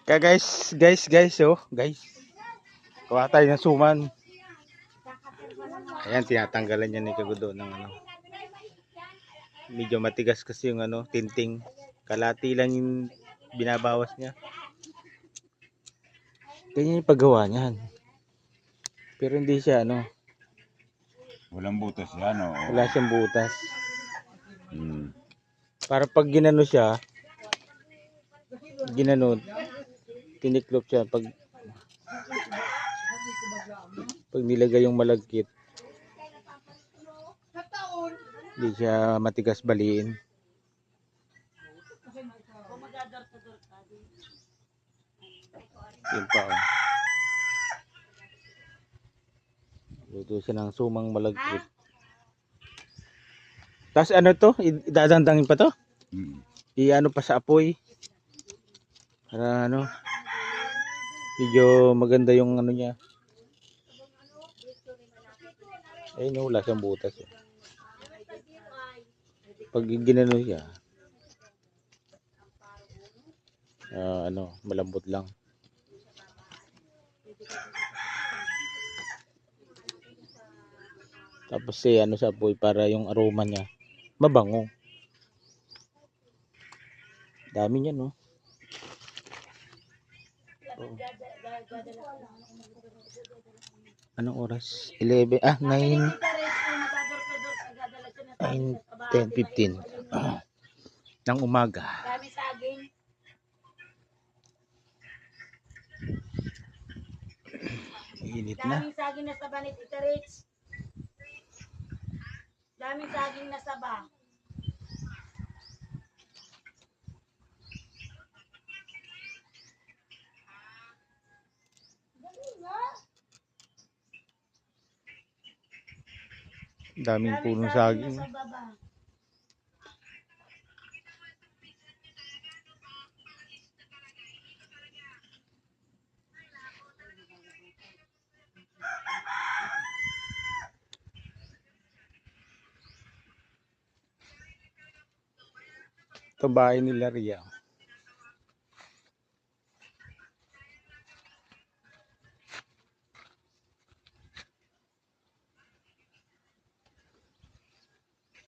Kaya guys, oh, guys. Kuha tayo ng suman. Ayan, tinatanggalan niya ni Kagudo ng ano. Medyo matigas kasi yung ano, tinting. Kalati lang yung binabawas niya. Ganyan yung paggawa niyan. Pero hindi siya ano. Walang butas yan, o. Wala siyang butas. Hmm. Para pag ginano siya, ginano, tiniklop siya. Pag nilagay yung malagkit, hindi siya matigas baliin. Yun pa, oh. Luto siya ng sumang malagkit. Tapos ano to? Idadandangin pa to? I-ano pa sa apoy. Para ano, medyo maganda yung ano niya. Ayun, wala siyang butas. Eh. Pag ginano siya, ano, malambot lang. Tapos ano sa apoy para yung aroma niya mabango. Dami niya, no? Oh. Anong oras? 11, 9, 10:15 ng umaga. Dami saging. Init na. Daming saging na saba ni Tita Rich. Daming saging na saba. Daming punong saging. Ito bahay nila Ria.